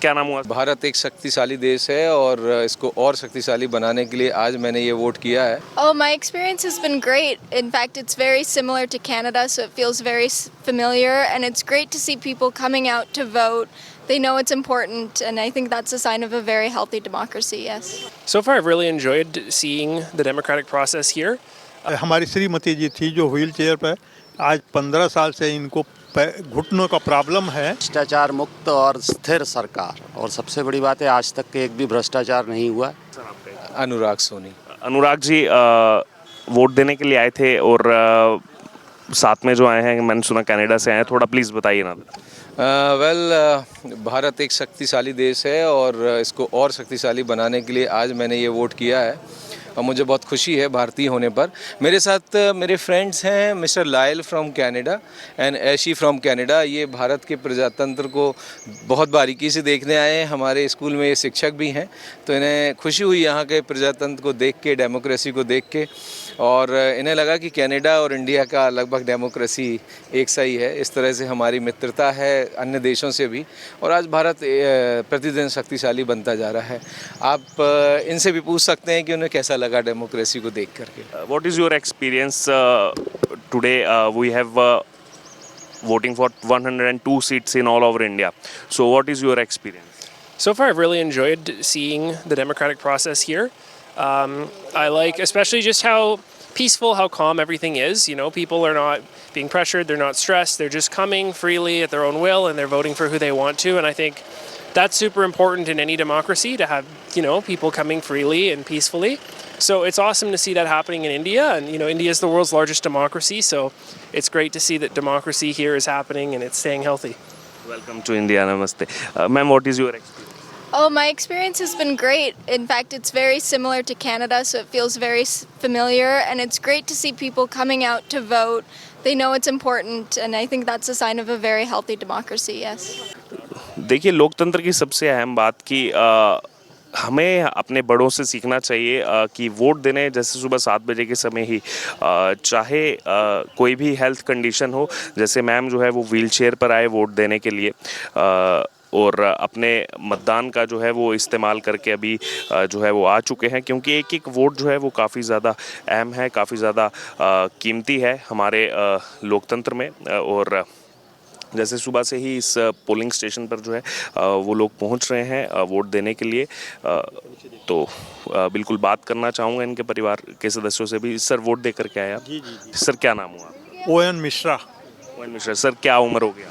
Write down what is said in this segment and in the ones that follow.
क्या नाम हुआ? भारत एक शक्तिशाली देश है और इसको और शक्तिशाली बनाने के लिए आज मैंने ये वोट किया है। Oh, my experience has been great. In fact, it's very similar to Canada, so it feels very familiar, and it's great to see people coming out to vote. They know it's important, and I think that's a sign of a very healthy democracy, yes. So far, I've really enjoyed seeing the democratic process here. हमारी श्रीमती जी थी जो wheel chair पर, आज 15 साल से इनको घुटनों का प्रॉब्लम है। भ्रष्टाचार मुक्त और स्थिर सरकार, और सबसे बड़ी बात है आज तक के एक भी भ्रष्टाचार नहीं हुआ। अनुराग सोनी। अनुराग जी वोट देने के लिए आए थे और साथ में जो आए हैं मैंने सुना कनाडा से आए हैं, थोड़ा प्लीज़ बताइए ना। भारत एक शक्तिशाली देश है और इसको और शक्तिशाली बनाने के लिए आज मैंने ये वोट किया है और मुझे बहुत खुशी है भारतीय होने पर। मेरे साथ मेरे फ्रेंड्स हैं mister Lyell from Canada and ऐशी फ्रॉम कनाडा। ये भारत के प्रजातंत्र को बहुत बारीकी से देखने आए हैं। हमारे स्कूल में ये शिक्षक भी हैं, तो इन्हें खुशी हुई यहाँ के प्रजातंत्र को देख के, डेमोक्रेसी को देख के, और इन्हें लगा कि कनाडा और इंडिया का लगभग डेमोक्रेसी एक सा ही है। इस तरह से हमारी मित्रता है अन्य देशों से भी, और आज भारत प्रतिदिन शक्तिशाली बनता जा रहा है। आप इनसे भी पूछ सकते हैं कि उन्हें कैसा लगा डेमोक्रेसी को देख करके। What is your experience today? We have voting for 102 seats in all over India. So what is your experience? So far, I've really enjoyed seeing the democratic process here. I like especially just how peaceful, how calm everything is. You know, people are not being pressured, they're not stressed, they're just coming freely at their own will and they're voting for who they want to. And I think that's super important in any democracy, to have, you know, people coming freely and peacefully. So it's awesome to see that happening in India, and you know, India is the world's largest democracy, so it's great to see that democracy here is happening and it's staying healthy. Welcome to India. Namaste. Ma'am, what is your experience? Oh, my experience has been great. In fact, it's very similar to Canada, so it feels very familiar, and it's great to see people coming out to vote. They know it's important, and I think that's a sign of a very healthy democracy, yes. देखिए, लोकतंत्र की सबसे अहम बात कि हमें अपने बड़ों से सीखना चाहिए कि वोट देने जैसे सुबह 7 बजे के समय ही, चाहे कोई भी हेल्थ कंडीशन हो, जैसे मैम जो है वो व्हील चेयर पर आए वोट देने के लिए, और अपने मतदान का जो है वो इस्तेमाल करके अभी जो है वो आ चुके हैं, क्योंकि एक एक वोट जो है वो काफ़ी ज़्यादा अहम है, काफ़ी ज़्यादा कीमती है हमारे लोकतंत्र में। और जैसे सुबह से ही इस पोलिंग स्टेशन पर जो है वो लोग पहुंच रहे हैं वोट देने के लिए, तो बिल्कुल बात करना चाहूँगा इनके परिवार के सदस्यों से भी। सर, वोट दे करके आए आप? जी जी। सर, क्या नाम हुआ? On Mishra. On Mishra. Sir, क्या उम्र हो गया?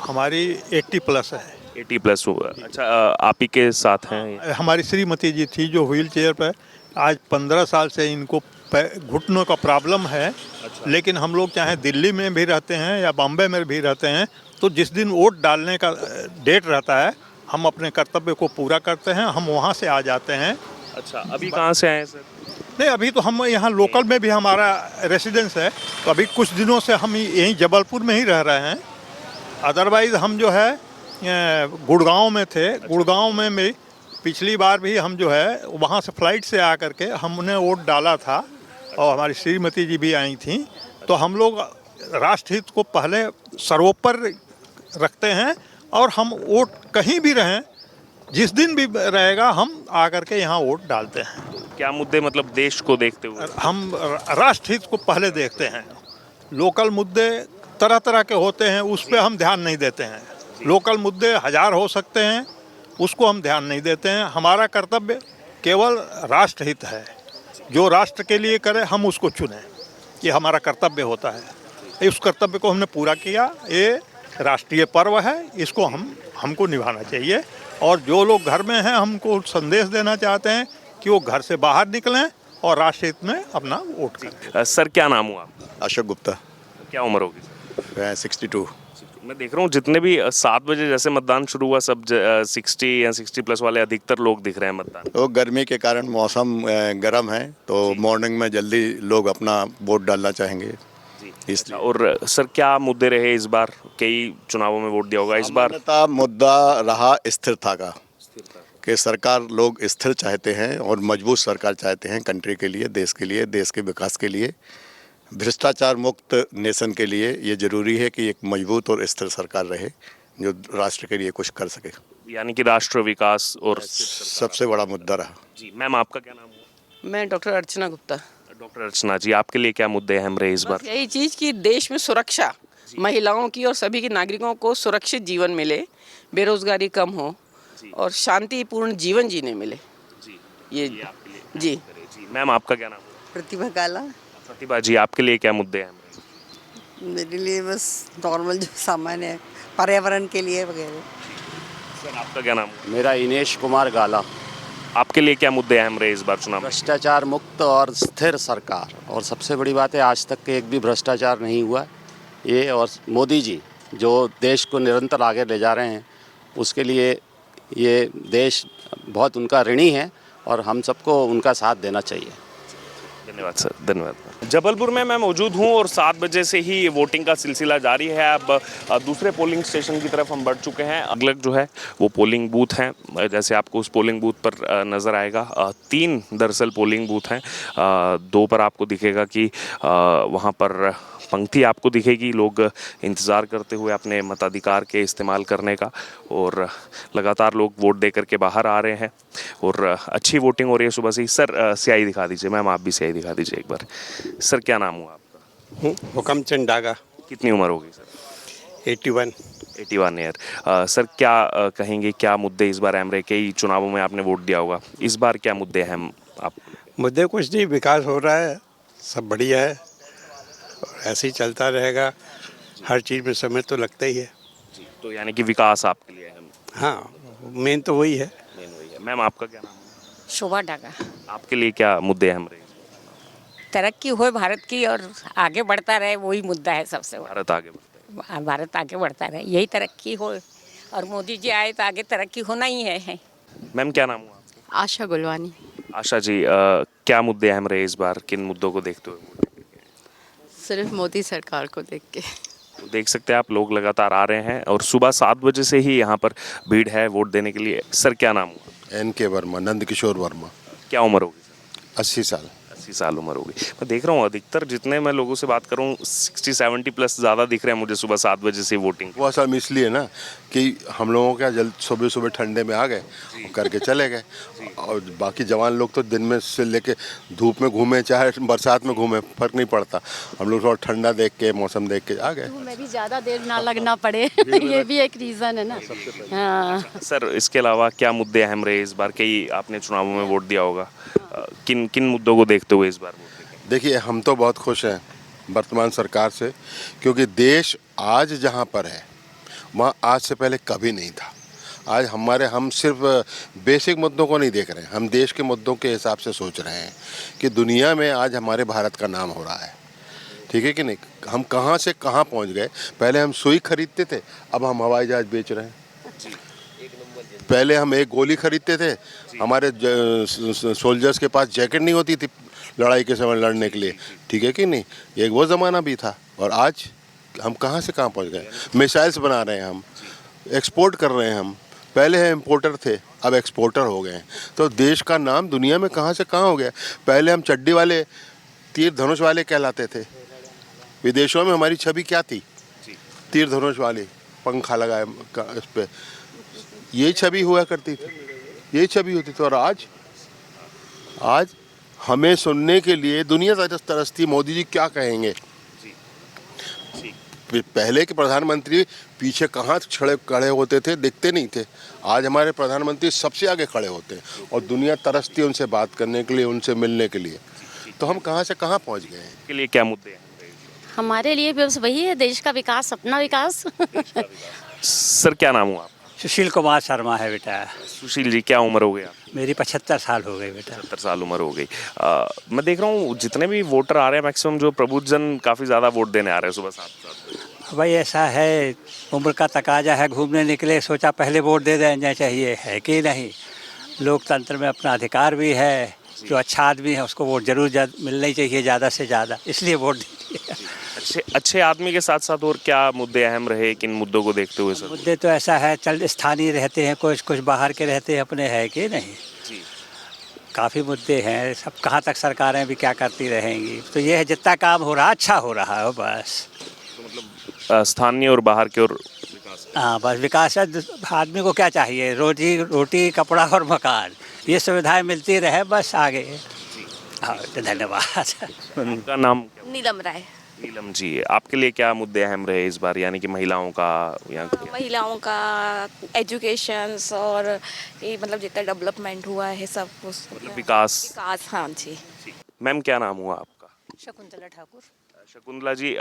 हमारी 80 प्लस है। 80 प्लस हुआ। अच्छा, आप ही के साथ हैं? हमारी श्रीमती जी थी जो व्हील चेयर पर, आज 15 साल से इनको घुटनों का प्रॉब्लम है। अच्छा। लेकिन हम लोग चाहे दिल्ली में भी रहते हैं या बॉम्बे में भी रहते हैं, तो जिस दिन वोट डालने का डेट रहता है हम अपने कर्तव्य को पूरा करते हैं, हम वहाँ से आ जाते हैं। अच्छा, अभी कहाँ से आए हैं सर? नहीं, अभी तो हम यहाँ लोकल में भी हमारा रेसिडेंस है, तो अभी कुछ दिनों से हम यहीं जबलपुर में ही रह रहे हैं। अदरवाइज़ हम जो है गुड़गांव में थे। गुड़गांव में भी पिछली बार भी हम जो है वहाँ से फ्लाइट से आ करके हमने वोट डाला था, और हमारी श्रीमती जी भी आई थी। तो हम लोग राष्ट्रहित को पहले सर्वोपर रखते हैं, और हम वोट कहीं भी रहें, जिस दिन भी रहेगा हम आकर के यहाँ वोट डालते हैं। क्या मुद्दे, मतलब देश को देखते हुए? हम राष्ट्रहित को पहले देखते हैं। लोकल मुद्दे तरह तरह के होते हैं, उस पर हम ध्यान नहीं देते हैं। लोकल मुद्दे 1000 हो सकते हैं, उसको हम ध्यान नहीं देते हैं। हमारा कर्तव्य केवल राष्ट्रहित है, जो राष्ट्र के लिए करे हम उसको चुनें, ये हमारा कर्तव्य होता है। उस कर्तव्य को हमने पूरा किया। ये राष्ट्रीय पर्व है, इसको हमको निभाना चाहिए। और जो लोग घर में हैं, हमको संदेश देना चाहते हैं कि वो घर से बाहर निकलें और राष्ट्रहित में अपना वोट करें। सर, क्या नाम हुआ? अशोक गुप्ता। क्या उम्र होगी? 62। मैं देख रहा हूँ जितने भी 7 बजे जैसे मतदान शुरू हुआ, सब 60 या 60 प्लस वाले अधिकतर लोग दिख रहे हैं मतदान। तो गर्मी के कारण मौसम गर्म है, तो मॉर्निंग में जल्दी लोग अपना वोट डालना चाहेंगे इसलिए। और सर, क्या मुद्दे रहे इस बार? कई चुनावों में वोट दिया होगा, इस बार मुद्दा रहा स्थिरता का, कि सरकार लोग स्थिर चाहते हैं और मजबूत सरकार चाहते हैं कंट्री के लिए, देश के विकास के लिए, भ्रष्टाचार मुक्त नेशन के लिए। ये ज़रूरी है कि एक मजबूत और स्थिर सरकार रहे जो राष्ट्र के लिए कुछ कर सके। यानी कि राष्ट्र विकास और सबसे बड़ा मुद्दा रहा। जी मैम, आपका क्या नाम हुआ? मैं डॉक्टर अर्चना गुप्ता। डॉक्टर अर्चना जी, आपके लिए क्या मुद्दे अहम रहे इस बार? बस यही चीज़ कि देश में सुरक्षा, महिलाओं की और सभी के नागरिकों को सुरक्षित जीवन मिले, बेरोजगारी कम हो और शांतिपूर्ण जीवन जीने मिले। जी, ये आपके लिए जी। जी मैम, आपका क्या नाम हुआ? प्रतिभा काला। प्रतिभा जी, आपके लिए क्या मुद्दे अहम रहे? मेरे लिए बस नॉर्मल जो सामान है पर्यावरण के लिए वगैरह। सर, आपका क्या नाम हुआ? मेरा इनेश कुमार गाला। आपके लिए क्या मुद्दे अहम रहे इस बार चुनाव में? भ्रष्टाचार मुक्त और स्थिर सरकार, और सबसे बड़ी बात है आज तक के एक भी भ्रष्टाचार नहीं हुआ ये। और मोदी जी जो देश को निरंतर आगे ले जा रहे हैं उसके लिए ये देश बहुत उनका ऋणी है और हम सबको उनका साथ देना चाहिए। धन्यवाद सर, धन्यवाद। जबलपुर में मैं मौजूद हूं और 7 बजे से ही वोटिंग का सिलसिला जारी है। अब दूसरे पोलिंग स्टेशन की तरफ हम बढ़ चुके हैं। अगला जो है वो पोलिंग बूथ हैं, जैसे आपको उस पोलिंग बूथ पर नज़र आएगा। 3 दरअसल पोलिंग बूथ हैं। 2 पर आपको दिखेगा कि वहाँ पर पंक्ति आपको दिखेगी, लोग इंतज़ार करते हुए अपने मताधिकार के इस्तेमाल करने का, और लगातार लोग वोट दे करके बाहर आ रहे हैं और अच्छी वोटिंग हो रही है सुबह से ही। सर, स्याही दिखा दीजिए। मैम, आप भी स्याही दिखा दीजिए एक बार। सर, क्या नाम हुआ आपका? हुकमचंद डागा। कितनी उम्र होगी सर? 81। 81 ईयर। सर, क्या कहेंगे, क्या मुद्दे इस बार अहम रहे? कई चुनावों में आपने वोट दिया होगा, इस बार क्या मुद्दे अहम आप? मुद्दे कुछ नहीं, विकास हो रहा है, सब बढ़िया है और ऐसे ही चलता रहेगा। हर चीज़ में समय तो लगता ही है। जी, तो यानी कि विकास आपके लिए अहम? हाँ, मेन तो वही है। मेन वही है। मैम, आपका क्या नाम है? शोभा डागा। आपके लिए क्या मुद्दे अहम रहे? तरक्की हो भारत की और आगे बढ़ता रहे, वही मुद्दा है सबसे बड़ा। भारत आगे बढ़ता है। भारत आगे बढ़ता रहे, यही तरक्की हो, और मोदी जी आए तो आगे तरक्की होना ही है। मैम, क्या नाम हुआ आपका? आशा गुलवानी। आशा जी, क्या मुद्दे अहम रहे इस बार? किन मुद्दों को देखते हुए? सिर्फ मोदी सरकार को देख के। तो देख सकते हैं आप, लोग लगातार आ रहे हैं और सुबह 7 बजे से ही यहाँ पर भीड़ है वोट देने के लिए। सर, क्या नाम हुआ? NK वर्मा, नंद किशोर वर्मा। क्या उम्र होगी सर? 80 साल। 80 साल उम्र होगी। मैं देख रहा हूँ अधिकतर जितने मैं लोगों से बात कर रहा हूँ 60-70 प्लस ज़्यादा दिख रहे हैं मुझे सुबह 7 बजे से वोटिंग। वो असल में इसलिए ना कि हम लोगों क्या जल्द सुबह सुबह ठंडे में आ गए और करके चले गए, और बाकी जवान लोग तो दिन में से लेके धूप में घूमे चाहे बरसात में घूमे, फर्क नहीं पड़ता। हम लोग थोड़ा ठंडा देख के, मौसम देख के आ गए। में भी ज़्यादा देर ना लगना पड़े ये भी एक रीज़न है ना। हाँ। सर, इसके अलावा क्या मुद्दे अहम रहे इस बार? कई आपने चुनावों में वोट दिया होगा, किन किन मुद्दों को देखते हुए इस बार वोट देंगे? देखिए, हम तो बहुत खुश हैं वर्तमान सरकार से, क्योंकि देश आज जहाँ पर है वहाँ आज से पहले कभी नहीं था। आज हम सिर्फ बेसिक मुद्दों को नहीं देख रहे हैं, हम देश के मुद्दों के हिसाब से सोच रहे हैं कि दुनिया में आज हमारे भारत का नाम हो रहा है। ठीक है कि नहीं? हम कहाँ से कहाँ पहुँच गए। पहले हम सुई खरीदते थे, अब हम हवाई जहाज बेच रहे हैं। पहले हम एक गोली खरीदते थे, हमारे सोल्जर्स के पास जैकेट नहीं होती थी लड़ाई के समय लड़ने के लिए। ठीक है कि नहीं? एक वो ज़माना भी था, और आज हम कहाँ से कहाँ पहुँच गए। मिसाइल्स बना रहे हैं, हम एक्सपोर्ट कर रहे हैं। हम पहले हम इम्पोर्टर थे, अब एक्सपोर्टर हो गए हैं। तो देश का नाम दुनिया में कहाँ से कहाँ हो गया। पहले हम चड्डी वाले, तीर धनुष वाले कहलाते थे। विदेशों में हमारी छवि क्या थी? तीर धनुष वाले, पंखा लगाए इस पर, यही छवि हुआ करती थी, यही छवि होती थी। और आज हमें सुनने के लिए दुनिया तरसती, मोदी जी क्या कहेंगे। पहले के प्रधानमंत्री पीछे कहाँ खड़े होते थे, दिखते नहीं थे। आज हमारे प्रधानमंत्री सबसे आगे खड़े होते हैं और दुनिया तरसती है उनसे बात करने के लिए, उनसे मिलने के लिए। तो हम कहाँ से कहाँ पहुँच गए हैं। के लिए क्या मुद्दे हैं? हमारे लिए बस वही है, देश का विकास, अपना विकास। सर, क्या नाम हुआ? सुशील कुमार शर्मा है बेटा। सुशील जी, क्या उम्र हो गई आपकी? मेरी 75 साल हो गई बेटा। 70 साल उम्र हो गई। मैं देख रहा हूँ जितने भी वोटर आ रहे हैं मैक्सिमम जो प्रबुद्धजन काफ़ी ज़्यादा वोट देने आ रहे हैं सुबह 7 भाई ऐसा है, उम्र का तकाजा है, घूमने निकले, सोचा पहले वोट दे देना चाहिए, है कि नहीं। लोकतंत्र में अपना अधिकार भी है, जो अच्छा आदमी है उसको वोट जरूर मिलना ही चाहिए ज़्यादा से ज़्यादा, इसलिए वोट दीजिए। अच्छे आदमी के साथ साथ और क्या मुद्दे अहम रहे, किन मुद्दों को देखते हुए सर? मुद्दे तो ऐसा है, स्थानीय रहते हैं, कुछ बाहर के रहते हैं अपने, है कि नहीं। काफ़ी मुद्दे हैं, सब कहाँ तक सरकारें भी क्या करती रहेंगी। तो ये है, जितना काम हो रहा अच्छा हो रहा है बस। तो मतलब स्थानीय और बाहर के और विकास हाँ बस विकास है। आदमी को क्या चाहिए? रोजी रोटी, कपड़ा और मकान, ये सुविधाएं मिलती रहे, बस आगे। हाँ धन्यवाद। आपका नाम क्या? नीलम राय। नीलम जी, आपके लिए क्या मुद्दे अहम रहे इस बार, यानी कि महिलाओं का या क्या? महिलाओं का एजुकेशन और ये मतलब जितना डेवलपमेंट हुआ है सब कुछ मतलब विकास। विकास। हाँ जी। मैम क्या नाम हुआ आपका? शकुंतला ठाकुर। शकुंतला जी,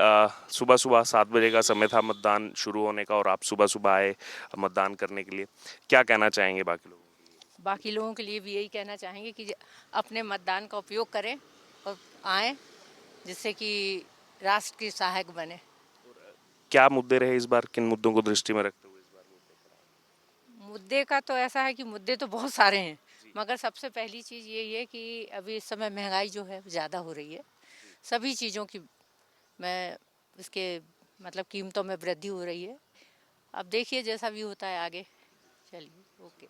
सुबह सुबह 7 बजे का समय था मतदान शुरू होने का, और आप सुबह सुबह आए मतदान करने के लिए, क्या कहना चाहेंगे बाकी लोगों को? बाकी लोगों के लिए भी यही कहना चाहेंगे कि अपने मतदान का उपयोग करें और आएँ, जिससे कि राष्ट्र की सहायक बने। क्या मुद्दे रहे इस बार, किन मुद्दों को दृष्टि में रखते हुए इस बार? मुद्दे का तो ऐसा है कि मुद्दे तो बहुत सारे हैं, मगर सबसे पहली चीज़ यही है कि अभी इस समय महंगाई जो है ज़्यादा हो रही है। सभी चीज़ों की इसके मतलब कीमतों में वृद्धि हो रही है। अब देखिए जैसा भी होता है आगे। चलिए, ओके।